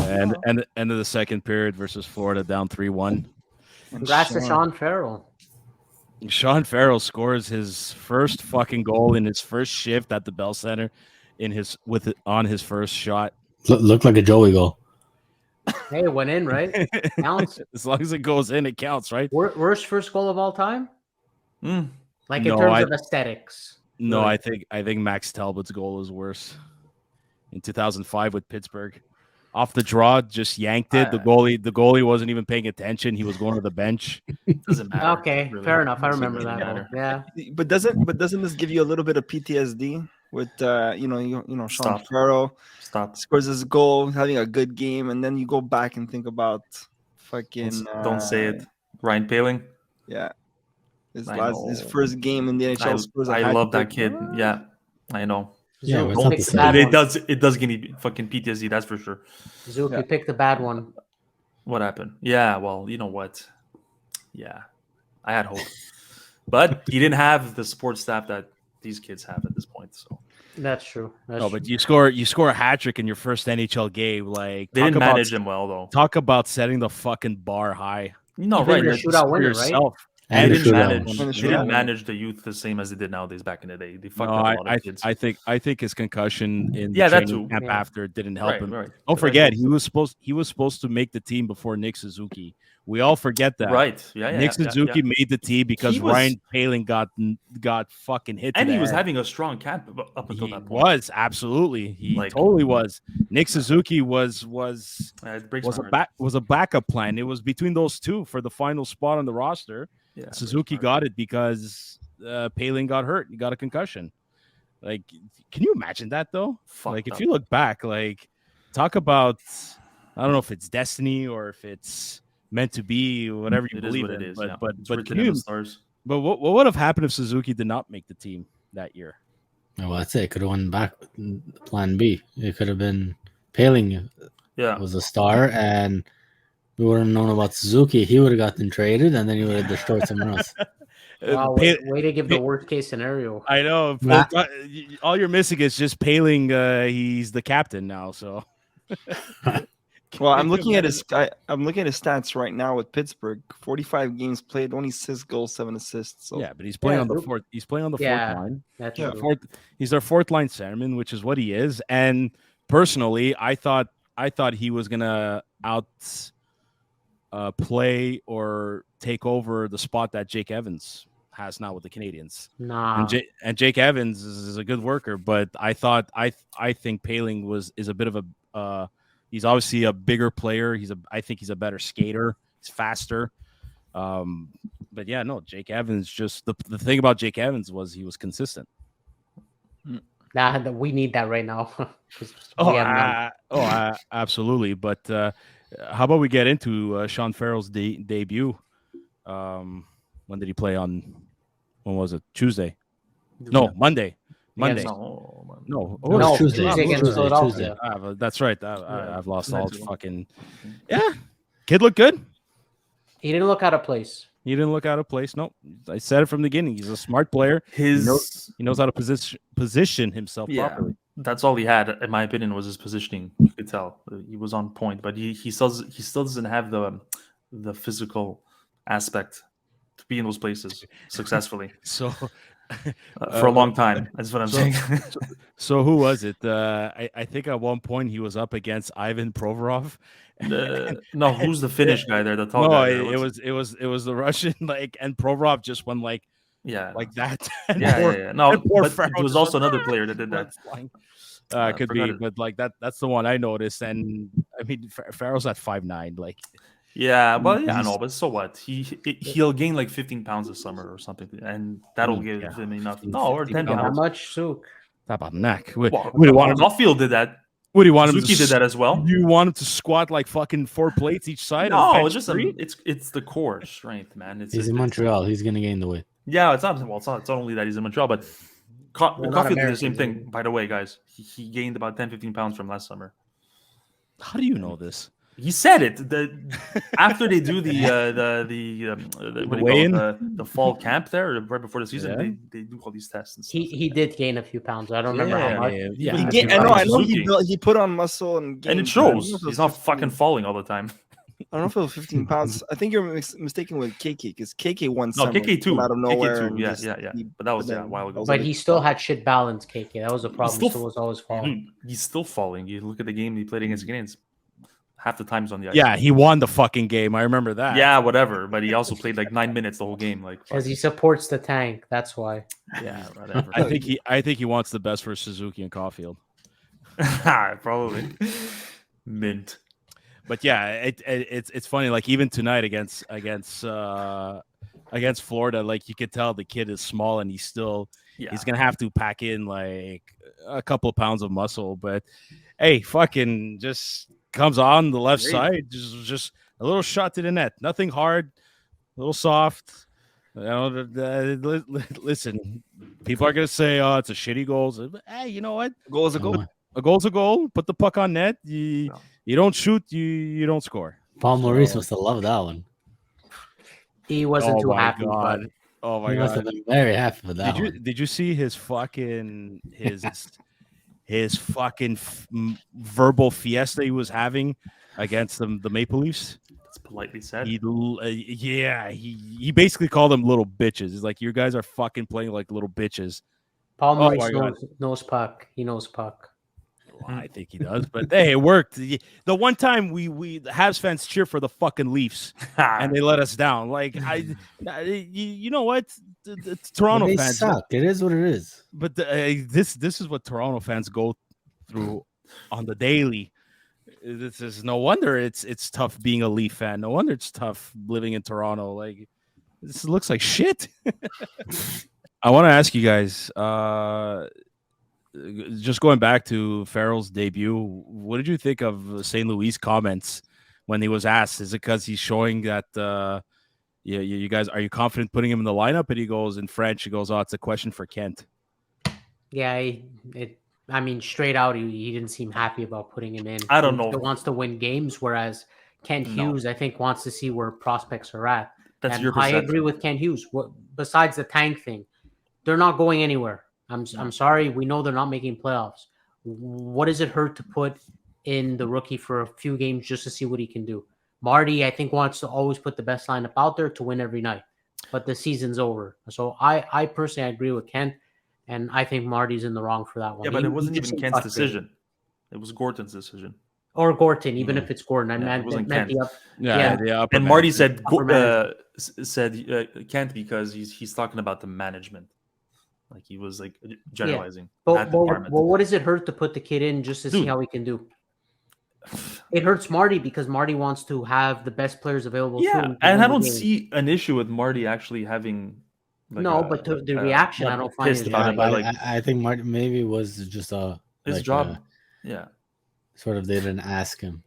And end of the second period versus Florida down 3-1. Congrats to Sean Farrell. Sean Farrell scores his first fucking goal in his first shift at the Bell Center on his first shot. Looked like a Joey goal. Hey, it went in, right? Counts. As long as it goes in, it counts, right? Worst first goal of all time? Like in No, terms of aesthetics. No, Really? I think Max Talbot's goal is worse. In 2005 with Pittsburgh. Off the draw, just yanked it. The goalie wasn't even paying attention. He was going to the bench. Doesn't matter. Okay, really. fair enough. I remember Doesn't that. matter. Yeah. But doesn't this give you a little bit of PTSD with Sean Stop. Farrell Stop. scores his goal, having a good game, and then you go back and think about fucking Don't say it. Ryan Paling. Yeah. His know. first game in the NHL scores a I hat love that trick. kid. Yeah, I know. Yeah, Zook, but it's you not the picked the same. bad one. It does give me fucking PTSD. That's for sure. Zook, you picked the bad one. What happened? Yeah, well, you know what? Yeah, I had hope, but he didn't have the support staff that these kids have at this point. So That's true. But you score a hat trick in your first NHL game. Like they didn't manage him well, though. Talk about setting the fucking bar high. No, You've been right? your that's shootout winner, right? yourself. And They the didn't shootout. manage. And the They shootout. didn't manage the youth the same as they did nowadays. Back in the day, they fucked up a lot of kids. I think his concussion in the Yeah, that training too. camp Yeah. after didn't help him. Right. Don't forget, he was supposed to make the team before Nick Suzuki. We all forget that. Right. Yeah. Nick Suzuki made the team because He was- Ryan Paling got fucking hit. And to he the was head. having a strong camp up until He that point. was absolutely. He Like- totally was. Nick Suzuki was It breaks was my a heart. was a backup plan. It was between those two for the final spot on the roster. Yeah, it Suzuki breaks my heart. got it because Paling got hurt. He got a concussion. Like, can you imagine that though? Fucked Like, if up. you look back, like, talk about, I don't know if it's destiny or if it's meant to be, whatever you It is believe what in. it is. But yeah. but It's but written can in you? the stars. But what would have happened if Suzuki did not make the team that year? Well, that's it. It could have won back plan B. It could have been Paling Yeah. was a star, and we wouldn't have known about Suzuki. He would have gotten traded, and then he would have destroyed someone else. Wow, way to give the worst case scenario. I know. Nah. All you're missing is just Paling. He's the captain now, so. Well, I'm looking at his stats right now with Pittsburgh. 45 games played, only 6 goals, 7 assists. So Yeah, but he's playing Yeah, on the Luke- fourth. He's playing on the Yeah. fourth line. That's Yeah, true. He's their fourth line centerman, which is what he is. And personally, I thought he was gonna play or take over the spot that Jake Evans has now with the Canadians. Nah. And Jake Evans is a good worker, but I think Paling is a bit of a he's obviously a bigger player. I think he's a better skater. He's faster. But yeah, no, Jake Evans just the thing about Jake Evans was he was consistent. Nah, we need that right now. 'Cause we have none. Absolutely. But how about we get into Sean Farrell's debut? When did he play on? When was it? Tuesday? No, Monday. Monday. Against- No, No, Oh, it's Tuesday Tuesday. against Tuesday, Philadelphia. Tuesday. that's right. Yeah, I've lost not all too long. fucking. Yeah, kid looked good. He didn't look out of place. He didn't look out of place. No, I said it from the beginning. He's a smart player. He knows how to position himself properly. That's all he had, in my opinion, was his positioning. You could tell he was on point, but he still doesn't have the physical aspect to be in those places successfully So, for a long time. That's what I'm saying. so who was it? I think at one point he was up against Ivan Provorov. No, who's the Finnish guy there? The tall No, guy. there? it was the Russian, like, and Provorov just went like that. And Yeah. No, and poor but Farrell there was just also went, another player that did that. Could be, forgot it. but like that's the one I noticed. And I mean, Farrell's at 5'9". Like, Yeah, well, yeah, I He's- know, but so what? He'll gain like 15 pounds this summer or something, and that'll give Yeah. him enough. 15, No, or 10 pounds. How pounds. much, Zook? how about neck? What Well, do you want him? Caulfield did that. What do you want him Suzuki to? did that as well. You want him to squat like fucking 4 plates each side? and No, bench it's just 3? it's the core strength, man. He's in Montreal. He's gonna gain the weight. Yeah, it's not. Well, it's not only that he's in Montreal, but not Caulfield did the same Americans, thing. By the way, guys, he gained about 10, 15 pounds from last summer. How do you know this? He said it. After they do the fall camp there, right before the season, they do all these tests and stuff. He did gain a few pounds. I don't remember how much. I know he put on muscle and it shows. He's not fucking falling all the time. I don't know if it was 15 pounds. I think you're mistaken with KK because KK won some. KK too. Out of nowhere. KK too. Yeah. But that was a while ago. But he still had shit balance, KK. That was a problem. He still was always falling. He's still falling. You look at the game he played against Canadians. Half the time's on the ice. Yeah, he won the fucking game. I remember that. Yeah, whatever. But he also played like 9 minutes the whole game. Like because he supports the tank. That's why. Yeah, whatever. I think he wants the best for Suzuki and Caulfield. Probably. Mint. But yeah, it's funny. Like even tonight against Florida, like you could tell the kid is small and he's gonna have to pack in like a couple of pounds of muscle. But hey, fucking just comes on the left side, just a little shot to the net. Nothing hard, a little soft. You know, listen, people are gonna say, "Oh, it's a shitty goal." Hey, you know what? A goal is a goal. A goal's a goal. Put the puck on net. You don't shoot. You don't score. Paul Maurice must have loved that one. He wasn't too happy. God. Oh my he god! Must have been very happy with that. Did you see his fucking his fucking verbal fiesta he was having against the Maple Leafs? That's politely said. He basically called them little bitches. He's like, you guys are fucking playing like little bitches. Paul Maurice knows puck. He knows puck. Well, I think he does, but hey, it worked. The one time we the Habs fans cheer for the fucking Leafs and they let us down. Like you know what? Toronto fans suck. It is what it is. But this is what Toronto fans go through on the daily. This is no wonder it's tough being a Leaf fan. No wonder it's tough living in Toronto. Like this looks like shit. I want to ask you guys. Just going back to Farrell's debut, what did you think of St. Louis' comments when he was asked? Is it because he's showing that, you guys, are you confident putting him in the lineup? And he goes in French, he goes, "Oh, it's a question for Kent." Yeah, I mean, straight out, he didn't seem happy about putting him in. I don't know. He wants to win games, whereas Kent Hughes, I think, wants to see where prospects are at. That's and your perception. I agree with Kent Hughes. Besides the tank thing, they're not going anywhere. I'm sorry. We know they're not making playoffs. What does it hurt to put in the rookie for a few games just to see what he can do? Marty, I think, wants to always put the best lineup out there to win every night. But the season's over. So I personally agree with Kent, and I think Marty's in the wrong for that one. Yeah, but it wasn't even Kent's decision. It was Gorton's decision. Or Gorton, even if it's Gordon. I meant Kent. The upper and Marty said Kent because he's talking about the management. Like he was like generalizing. But what does it hurt to put the kid in just to see how he can do? It hurts Marty because Marty wants to have the best players available. Yeah, and I don't see an issue with Marty actually having. Like but the reaction I don't find pissed about it. But I think Marty maybe was just his job. Sort of, they didn't ask him.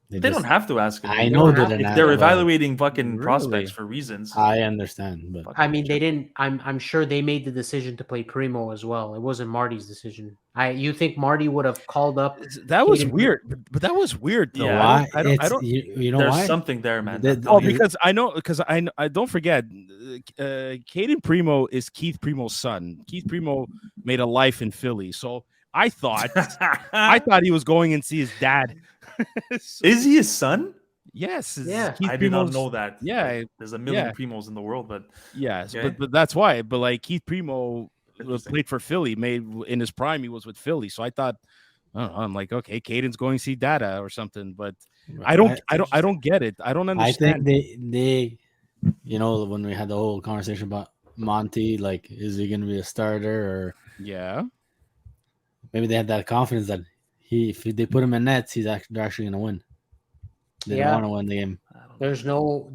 They don't have to ask him. I know they didn't. They're evaluating fucking prospects for reasons. I understand, but I mean, they didn't. I'm sure they made the decision to play Primo as well. It wasn't Marty's decision. You think Marty would have called up? That was weird, but that was weird though. Yeah, I don't. You know there's why? something there, man. Because I don't forget. Caden Primo is Keith Primo's son. Keith Primo made a life in Philly, so I thought he was going and see his dad. Is he his son? Yes. Yeah. Keith I did Primo's, not know that. Yeah. There's a million Primos in the world, but yes, but that's why. But like Keith Primo played for Philly, made in his prime, he was with Philly. So I thought, I'm like, okay, Caden's going to see Dada or something. But I don't get it. I don't understand. I think they when we had the whole conversation about Monty, like, is he going to be a starter or maybe they had that confidence that if they put him in nets, they're actually going to win. They don't want to win the game. There's no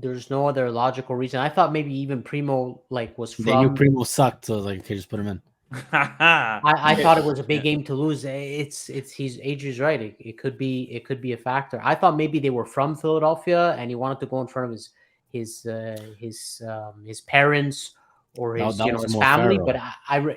other logical reason. I thought maybe even Primo was from. They knew Primo sucked, so I was like, okay, just put him in. I thought it was a big game to lose. Adrian's right. It could be a factor. I thought maybe they were from Philadelphia and he wanted to go in front of his parents or his family. Farrell. But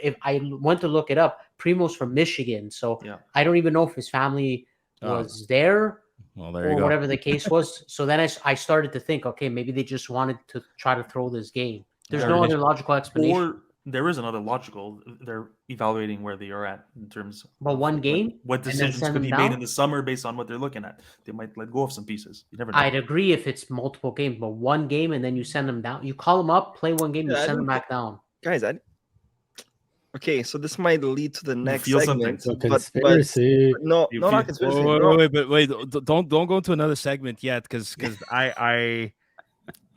if I went to look it up, Primo's from Michigan, so I don't even know if his family was there Well, there you or go. whatever the case was. So then I started to think, okay, maybe they just wanted to try to throw this game. There's no other logical explanation. Or there is another logical. They're evaluating where they are at in terms But of one game, what and then decisions send could them be made down? in the summer based on what they're looking at. They might let go of some pieces. You never know. I'd agree if it's multiple games, but one game and then you send them down. You call them up, play one game, you Yeah, I send them don't back down. Guys, okay, so this might lead to the next feel segment. So but conspiracy. no, You no, feel- not conspiracy. Wait, no. wait, don't go into another segment yet, because I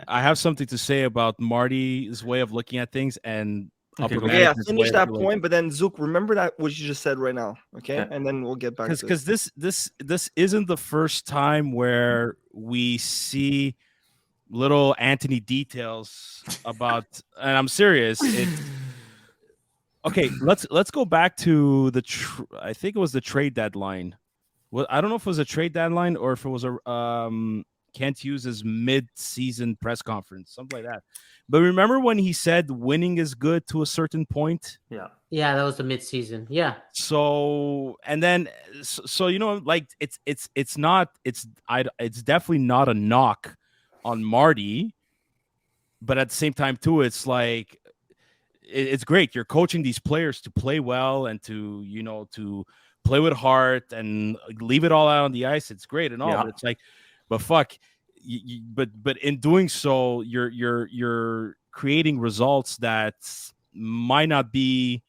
have something to say about Marty's way of looking at things and Okay, upper go. Yeah, management's way finish of that doing it. point, but then Zook, remember that what you just said right now, okay? Okay. And then we'll get back to it. Because this isn't the first time where we see little Anthony details about, and I'm serious. Okay, let's go back to I think it was the trade deadline. Well, I don't know if it was a trade deadline or if it was a Kent Hughes' mid-season press conference, something like that. But remember when he said winning is good to a certain point? Yeah. Yeah, that was the midseason. Yeah. So and then so like it's definitely not a knock on Marty, but at the same time too, it's like it's great. You're coaching these players to play well and to to play with heart and leave it all out on the ice. It's great and all, Yeah. but it's like, but fuck, but in doing so, you're creating results that might not be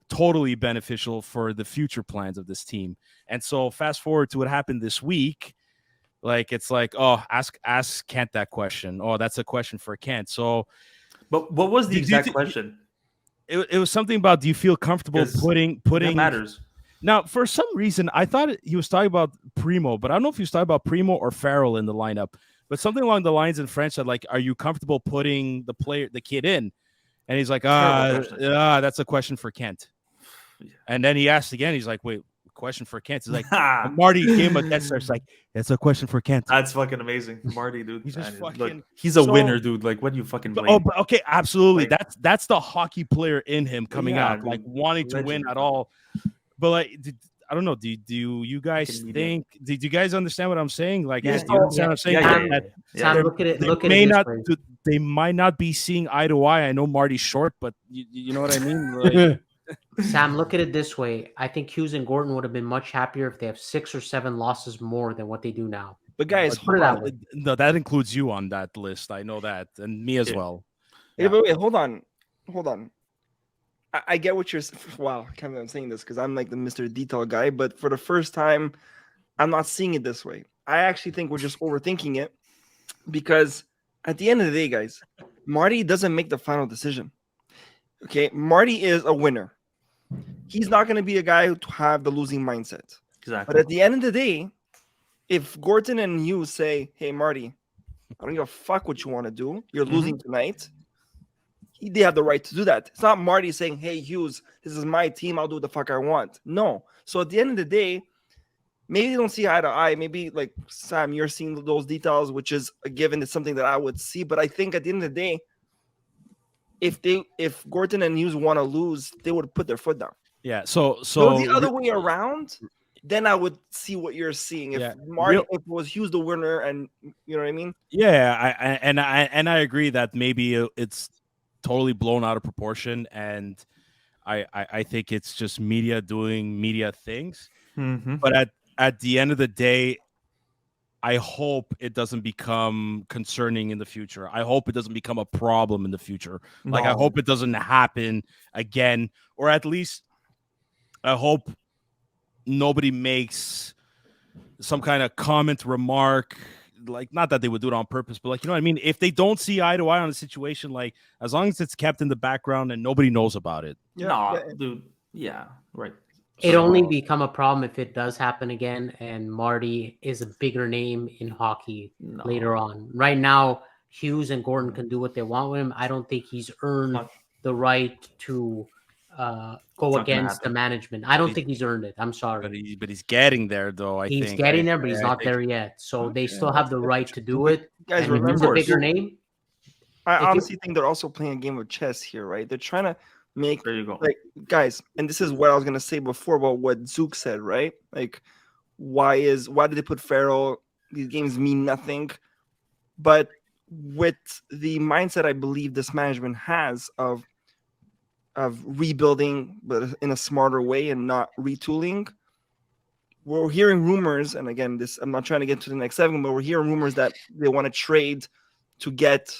totally beneficial for the future plans of this team. And so fast forward to what happened this week. Like, it's like, oh, ask Kent that question. Oh, that's a question for Kent. So, But what was the Do you exact thi- question? it was something about, do you feel comfortable 'Cause putting That matters. Now, for some reason, I thought he was talking about Primo, but I don't know if he was talking about Primo or Farrell in the lineup. But something along the lines in French that, like, are you comfortable putting the kid in? And he's like, Terrible question. that's a question for Kent. Yeah. And then he asked again. He's like, wait, question for Kent. He's like, and Marty gave him a death stare. It's like, that's a question for Kent. That's fucking amazing, Marty, dude. He's just Man, fucking- look, he's a so- winner, dude. Like, what do you fucking blame? Oh, but okay, absolutely. Like- That's the hockey player in him coming Yeah, out, dude. like wanting to win Legend. at all. But like, I don't know. Do you guys Fucking think? Do you guys understand what I'm saying? Like, Yeah, do you understand what I'm saying? yeah, That Sam, they're- look at it. they Look at may it this not. way. They might not be seeing eye to eye. I know Marty's short, but you know what I mean. Like, Sam, look at it this way. I think Hughes and Gordon would have been much happier if they have 6 or 7 losses more than what they do now. But guys, Put it hold that on. way. no, that includes you on that list. I know that, and me as Yeah. well. Hey, but wait, hold on. I get what you're. Wow, I can't believe I'm saying this because I'm like the Mr. Detail guy. But for the first time, I'm not seeing it this way. I actually think we're just overthinking it because at the end of the day, guys, Marty doesn't make the final decision. Okay, Marty is a winner. He's not going to be a guy to have the losing mindset. Exactly. But at the end of the day, if Gordon and you say, "Hey, Marty, I don't give a fuck what you want to do. You're losing tonight," they have the right to do that. It's not Marty saying, "Hey, Hughes, this is my team. I'll do what the fuck I want." No. So at the end of the day, maybe they don't see eye to eye. Maybe like Sam, you're seeing those details, which is a given. It's something that I would see. But I think at the end of the day, if Gordon and Hughes want to lose, they would put their foot down. Yeah. So The other way around, then I would see what you're seeing. If Yeah, Marty, if it was Hughes the winner, and you know what I mean. Yeah, I agree that maybe it's totally blown out of proportion, and I think it's just media doing media things. Mm-hmm. But at the end of the day, I hope it doesn't become concerning in the future. I hope it doesn't become a problem in the future. Like, I hope it doesn't happen again, or at least I hope nobody makes some kind of comment, remark, like, not that they would do it on purpose, but like, you know what I mean? If they don't see eye to eye on a situation, like, as long as it's kept in the background and nobody knows about it. Dude. Yeah, right. It only become a problem if it does happen again and Marty is a bigger name in hockey later on. Right now, Hughes and Gordon can do what they want with him. I don't think he's earned the right to go against the management. I don't think he's earned it. I'm sorry. But he's getting there, though. He's getting there, but he's not there yet. So they still have the right to do it. Guys, And remember, he's a bigger name. I honestly think they're also playing a game of chess here, right? They're trying to There you go. like, guys, and this is what I was gonna say before about what Zook said, right? Like, why did they put Farrell? These games mean nothing. But with the mindset I believe this management has of rebuilding, but in a smarter way and not retooling, we're hearing rumors, and again, this I'm not trying to get to the next segment, but we're hearing rumors that they want to trade to get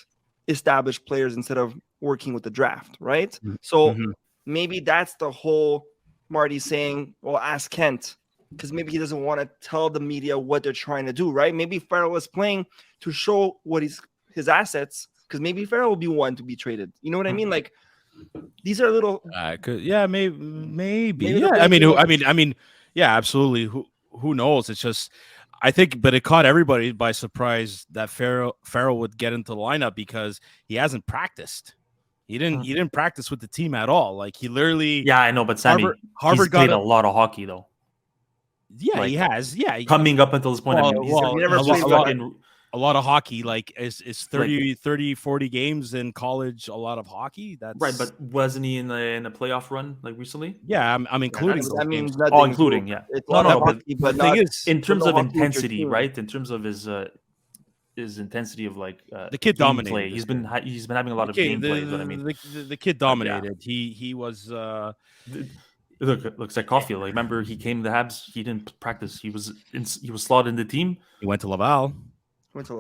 established players instead of working with the draft, right? So maybe that's the whole Marty saying, well, ask Kent, because maybe he doesn't want to tell the media what they're trying to do, right? Maybe Farrell is playing to show what his assets, because maybe Farrell will be one to be traded. You know what I mean? Like, these are little. Maybe. Yeah, I mean, yeah, absolutely. Who knows? It's just, I think, but it caught everybody by surprise that Farrell would get into the lineup because he hasn't practiced. He didn't practice with the team at all. Like, he literally. Yeah, I know, but Sammy, Harvard he's played a lot of hockey though. Yeah, like, he has. Yeah, coming up until this point, I mean, he never played a lot of hockey, like is 30, 40 games in college a lot of hockey? That's right, but wasn't he in the playoff run like recently? Yeah, I'm including those games. Including, yeah. It's no, but the thing is, in terms of intensity, right? In terms of his intensity of like the kid dominated. Play. He's been having a lot of gameplay. But I mean, the kid dominated. Yeah. He was. Looks like Caulfield. Like, remember, he came to the Habs. He didn't practice. He was slotted in the team. He went to Laval. He went to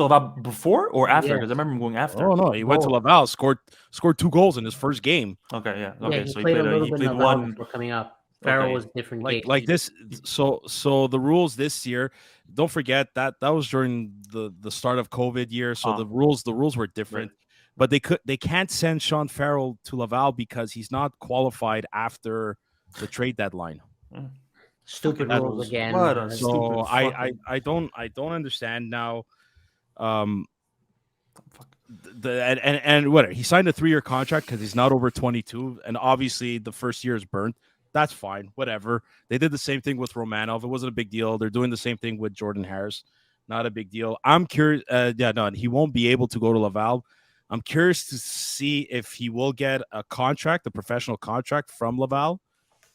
Laval before or after? Because I remember him going after. Oh no, he went to Laval. Scored 2 goals in his first game. Okay, yeah. Okay, yeah, so he played one before coming up. Farrell was different. Like this. So the rules this year. Don't forget that was during the start of COVID year. So the rules were different. Right. But they can't send Sean Farrell to Laval because he's not qualified after the trade deadline. Stupid rules again. So I don't understand now. And what he signed a 3-year contract because he's not over 22, and obviously the first year is burnt. That's fine, whatever. They did the same thing with Romanov. It wasn't a big deal. They're doing the same thing with Jordan Harris. Not a big deal. I'm curious. He won't be able to go to Laval. I'm curious to see if he will get a professional contract from Laval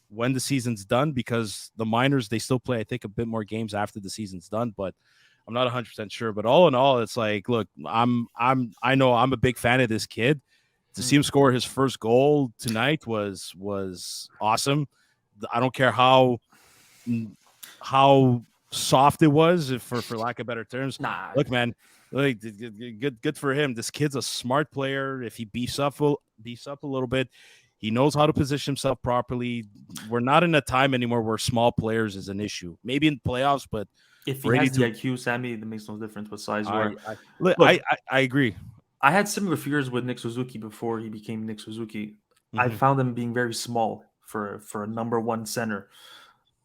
when the season's done, because the minors, they still play, I think, a bit more games after the season's done, but I'm not 100% sure. But all in all, it's like, look, I know I'm a big fan of this kid. To see him score his first goal tonight was awesome. I don't care how soft it was, for lack of better terms. Look, man, like, good for him. This kid's a smart player. If he beefs up a little bit, he knows how to position himself properly. We're not in a time anymore where small players is an issue. Maybe in playoffs, but if he has the IQ, Sammy, that makes no difference what size you are. I agree. I had similar fears with Nick Suzuki before he became Nick Suzuki. I found him being very small for a number 1 center.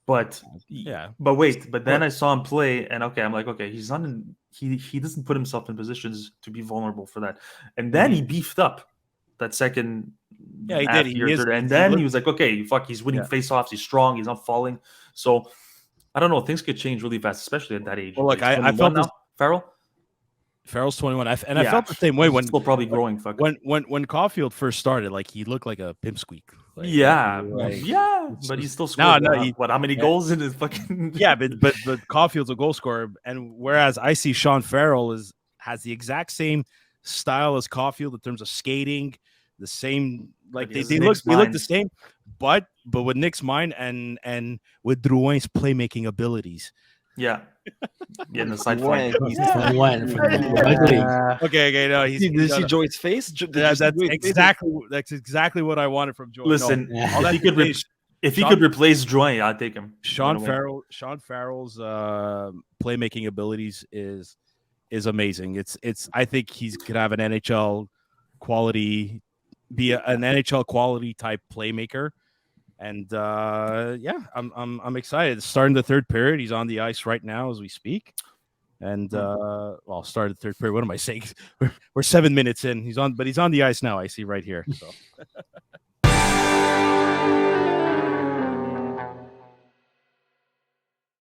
But then I saw him play, and I'm like, okay, he's not he doesn't put himself in positions to be vulnerable for that. And then he beefed up that second. Yeah, he did. He was like, okay, fuck, he's winning face-offs. He's strong. He's not falling. So I don't know. Things could change really fast, especially at that age. Well, look, I felt now, Farrell's 21. I felt the same way when still probably growing. When Caulfield first started, like, he looked like a pipsqueak. Like, but he's still scored. How many goals in his fucking? Yeah, but Caulfield's a goal scorer, and whereas I see Sean Farrell has the exact same style as Caulfield in terms of skating, the same, like they look the same, but with Nick's mind and with Drouin's playmaking abilities. Yeah. In the side flank. Okay, no, did you see Joy's face? That's exactly what I wanted from Joy. Listen, if he could replace Drouin, I'd take him. Sean Farrell's playmaking abilities is amazing. I think he's could have an NHL quality, an NHL quality type playmaker. And I'm excited. Starting the third period, he's on the ice right now as we speak. And started the third period. What am I saying? We're 7 minutes in. He's on the ice now. I see right here. So